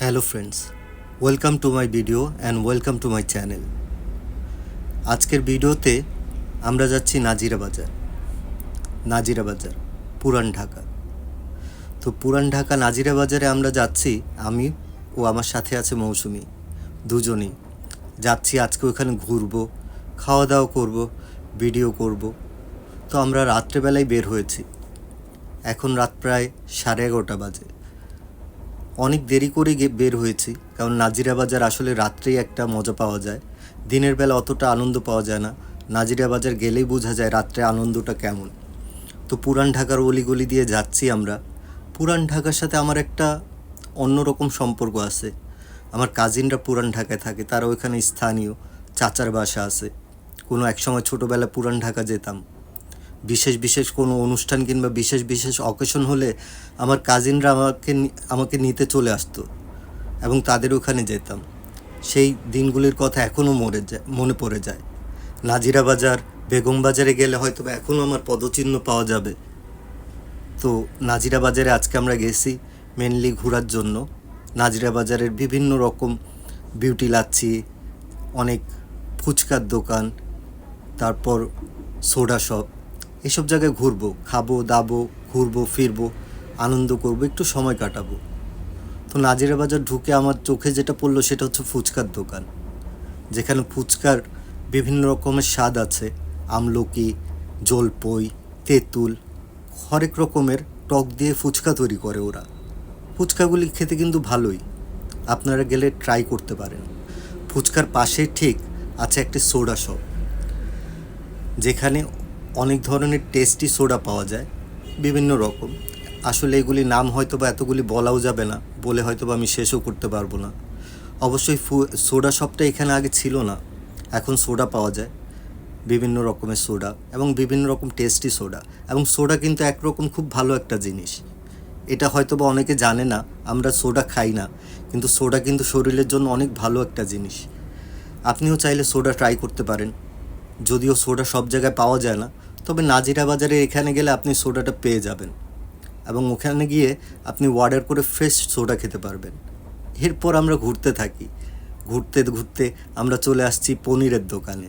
Hello friends, welcome to my video and welcome to my channel. আজকের ভিডিওতে আমরা যাচ্ছি নাজিরা বাজার পুরান ঢাকা। তো পুরান ঢাকা নাজিরা বাজারে আমরা যাচ্ছি, আমি ও আমার সাথে আছে মৌসুমি, দুজনেই যাচ্ছি। আজকে ওখানে ঘুরবো, খাওয়া দাওয়া করব, ভিডিও করব। তো আমরা রাত্রেবেলায় বের হয়েছি, এখন রাত প্রায় 11:30 বাজে। অনেক দেরি করে বের হয়েছি, কারণ নাজিরা বাজার আসলে রাত্রেই একটা মজা পাওয়া যায়, দিনের বেলা অতটা আনন্দ পাওয়া যায় না। নাজিরা বাজার গেলেই বোঝা যায় রাত্রে আনন্দটা কেমন। তো পুরান ঢাকার অলিগলি দিয়ে যাচ্ছি আমরা। পুরান ঢাকার সাথে আমার একটা অন্যরকম সম্পর্ক আছে। আমার কাজিনরা পুরান ঢাকায় থাকে, তারা ওইখানে স্থানীয়, চাচার বাসা আছে। কোনো একসময় ছোটোবেলা পুরান ঢাকা যেতাম। বিশেষ কোনো অনুষ্ঠান কিংবা বিশেষ অকেশন হলে আমার কাজিনরা আমাকে নিতে চলে আসতো এবং তাদের ওখানে যেতাম। সেই দিনগুলির কথা এখনও মনে পড়ে যায়। নাজিরা বাজার, বেগম বাজারে গেলে হয়তো এখনও আমার পদচিহ্ন পাওয়া যাবে। তো নাজিরা বাজারে আজকে আমরা গেছি মেনলি ঘোরার জন্য। নাজিরা বাজারের বিভিন্ন রকম বিউটি লাচ্ছি, অনেক ফুচকার দোকান, তারপর সোডা শপ, এসব জায়গায় ঘুরবো, খাবো দাবো, ঘুরবো ফিরবো, আনন্দ করবো, একটু সময় কাটাবো। তো নাজিরা বাজার ঢুকে আমার চোখে যেটা পড়লো সেটা হচ্ছে ফুচকার দোকান, যেখানে ফুচকার বিভিন্ন রকমের স্বাদ আছে। আমলকি, জলপই, তেঁতুল, হরেক রকমের টক দিয়ে ফুচকা তৈরি করে ওরা। ফুচকাগুলি খেতে কিন্তু ভালোই, আপনারা গেলে ট্রাই করতে পারেন। ফুচকার পাশে ঠিক আছে একটি সোডা শপ, যেখানে অনেক ধরনের টেস্টি সোডা পাওয়া যায়, বিভিন্ন রকম। আসলে এগুলি নাম হয়তো বা এতগুলি বলাও যাবে না, বলে হয়তো বা আমি শেষও করতে পারবো না। অবশ্যই সোডা শপটা এখানে আগে ছিল না, এখন সোডা পাওয়া যায়, বিভিন্ন রকমের সোডা এবং বিভিন্ন রকম টেস্টি সোডা। এবং সোডা কিন্তু একরকম খুব ভালো একটা জিনিস, এটা হয়তো বা অনেকে জানে না। আমরা সোডা খাই না, কিন্তু সোডা কিন্তু শরীরের জন্য অনেক ভালো একটা জিনিস। আপনিও চাইলে সোডা ট্রাই করতে পারেন। যদিও সোডা সব জায়গায় পাওয়া যায় না, তবে নাজিরা বাজারে এখানে গেলে আপনি সোডাটা পেয়ে যাবেন এবং ওখানে গিয়ে আপনি অর্ডার করে ফ্রেশ সোডা খেতে পারবেন। এরপর আমরা ঘুরতে থাকি, ঘুরতে ঘুরতে আমরা চলে আসছি পনিরের দোকানে।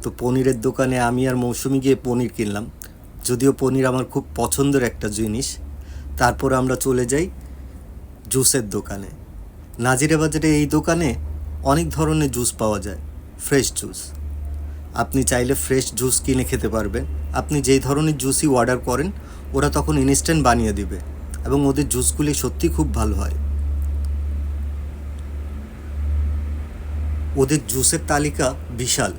তো পনিরের দোকানে আমি আর মৌসুমি গিয়ে পনির কিনলাম, যদিও পনির আমার খুব পছন্দের একটা জিনিস। তারপর আমরা চলে যাই জুসের দোকানে। নাজিরা বাজারে এই দোকানে অনেক ধরনের জুস পাওয়া যায়, ফ্রেশ জুস। আপনি চাইলে ফ্রেশ জুস কিনে খেতে পারবেন। আপনি যেই ধরনের জুসই অর্ডার করেন, ওরা তখন ইনস্ট্যান্ট বানিয়ে দিবে এবং ওদের জুসগুলি সত্যি খুব ভালো হয়। ওদের জুসের তালিকা বিশাল,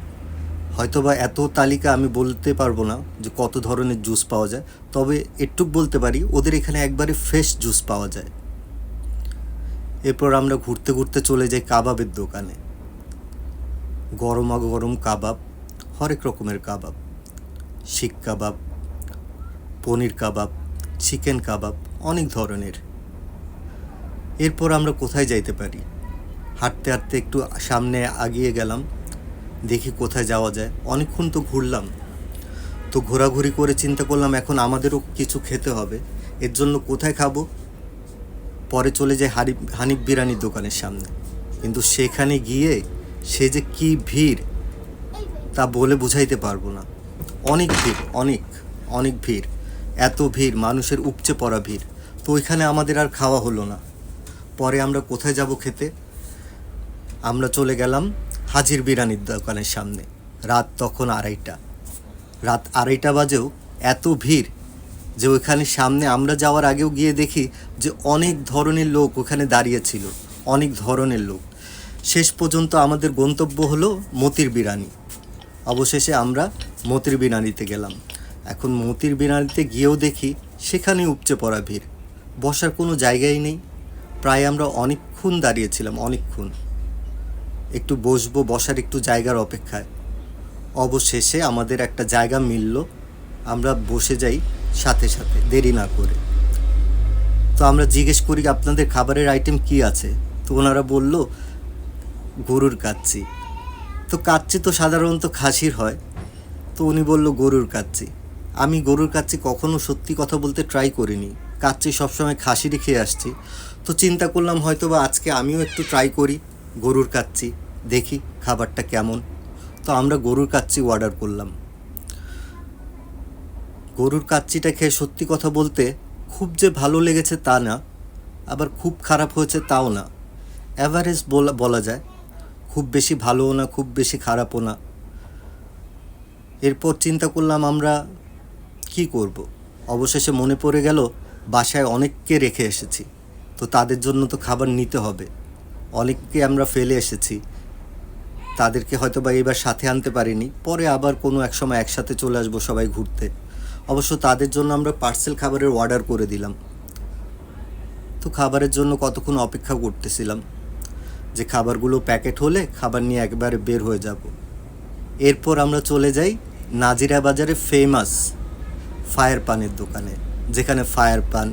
হয়তোবা এত তালিকা আমি বলতে পারবো না যে কত ধরনের জুস পাওয়া যায়, তবে একটুক বলতে পারি ওদের এখানে একবারে ফ্রেশ জুস পাওয়া যায়। এরপর আমরা ঘুরতে ঘুরতে চলে যাই কাবাবের দোকানে। গরম কাবাব, হরেক রকমের কাবাব, শিক কাবাব, পনির কাবাব, চিকেন কাবাব, অনেক ধরনের। এরপর আমরা কোথায় যাইতে পারি? হাঁটতে হাঁটতে একটু সামনে আগিয়ে গেলাম, দেখি কোথায় যাওয়া যায়। অনেকক্ষণ তো ঘুরলাম, তো ঘোরাঘুরি করে চিন্তা করলাম এখন আমাদেরও কিছু খেতে হবে। এর জন্য কোথায় খাবো? পরে চলে যাই হানিফ বিরিয়ানির দোকানের সামনে, কিন্তু সেখানে গিয়ে সে যে কী ভিড় তা বলে বুঝাইতে পারবো না। অনেক ভিড়, অনেক ভিড়, এত ভিড়, মানুষের উপচে পড়া ভিড়। তো ওইখানে আমাদের আর খাওয়া হলো না। পরে আমরা কোথায় যাব খেতে? আমরা চলে গেলাম হাজির বিরিয়ানির দোকানের সামনে। রাত তখন 2:30 বাজেও এত ভিড় যে ওইখানে সামনে আমরা যাওয়ার আগেও গিয়ে দেখি যে অনেক ধরনের লোক ওখানে দাঁড়িয়েছিল, অনেক ধরনের লোক। শেষ পর্যন্ত আমাদের গন্তব্য হলো মতির বিরিয়ানি। অবশেষে আমরা মতির বিরিয়ানিতে গেলাম। এখন মতির বিরিয়ানিতে গিয়েও দেখি সেখানে উপচে পড়া ভিড়, বসার কোনো জায়গাই নেই। প্রায় আমরা অনেকক্ষণ দাঁড়িয়েছিলাম, অনেকক্ষণ, একটু বসার একটু জায়গার অপেক্ষায়। অবশেষে আমাদের একটা জায়গা মিলল, আমরা বসে যাই সাথে সাথে, দেরি না করে। তো আমরা জিজ্ঞেস করি আপনাদের খাবারের আইটেম কি আছে? তো ওনারা বলল গরুর কাচ্চি। তো কাচ্চি তো সাধারণত খাসির হয়, তো উনি বলল গরুর কাচ্চি। আমি গরুর কাচ্চি কখনো সত্যি কথা বলতে ট্রাই করিনি, কাচ্চি সবসময় খাসিরই খেয়ে আসছি, তো চিন্তা করলাম হয়তো বা আজকে আমিও একটু ট্রাই করি গরুর কাচ্চি, দেখি খাবারটা কেমন। তো আমরা গরুর কাচ্চি অর্ডার করলাম। গরুর কাচ্চিটা খেয়ে সত্যি কথা বলতে খুব যে ভালো লেগেছে তা না, আবার খুব খারাপ হয়েছে তাও না, অ্যাভারেজ বলা যায়। খুব বেশি ভালোও না, খুব বেশি খারাপও না। এরপর চিন্তা করলাম আমরা কি করব। অবশেষে মনে পড়ে গেল বাসায় অনেককে রেখে এসেছি, তো তাদের জন্য তো খাবার নিতে হবে। অনেককে আমরা ফেলে এসেছি, তাদেরকে হয়তো বা এবার সাথে আনতে পারিনি, পরে আবার কোনো এক সময় একসাথে চলে আসবো সবাই ঘুরতে। অবশ্য তাদের জন্য আমরা পার্সেল খাবারের অর্ডার করে দিলাম। তো খাবারের জন্য কতক্ষণ অপেক্ষা করতেছিলাম যে খাবারগুলো প্যাকেট হলে খাবার নিয়ে একবারে বের হয়ে যাব। এরপর আমরা চলে যাই নাজিরা বাজারে ফেমাস ফায়ার পানের দোকানে, যেখানে ফায়ার পান,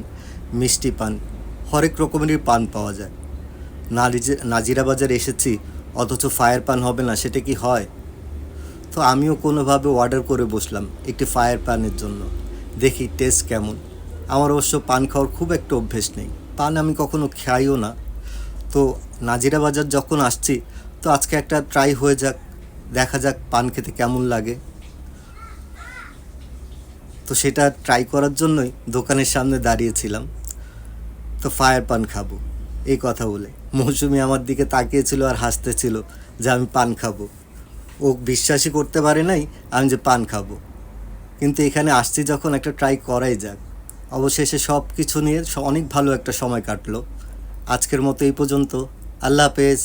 মিষ্টি পান, হরেক রকমেরই পান পাওয়া যায়। নাজিরা বাজার এসেছি অথচ ফায়ার পান হবে না, সেটা কি হয়? তো আমিও কোনোভাবে অর্ডার করে বসলাম একটি ফায়ার পানের জন্য, দেখি টেস্ট কেমন। আমার অবশ্য পান খাওয়ার খুব একটা অভ্যেস নেই, পান আমি কখনো খাইও না। তো নাজিরা বাজার যখন আসছি, তো আজকে একটা ট্রাই হয়ে যাক, দেখা যাক পান খেতে কেমন লাগে। তো সেটা ট্রাই করার জন্যই দোকানের সামনে দাঁড়িয়েছিলাম। তো ফায়ার পান খাবো এই কথা বলে মৌসুমি আমার দিকে তাকিয়েছিল আর হাসতেছিল যে আমি পান খাবো। ও বিশ্বাসই করতে পারে নাই আমি যে পান খাবো, কিন্তু এখানে আসছি যখন একটা ট্রাই করাই যাক। অবশেষে সব কিছু নিয়ে অনেক ভালো একটা সময় কাটলো। আজকের মতো এই পর্যন্ত। আল্লাহ হাফেজ।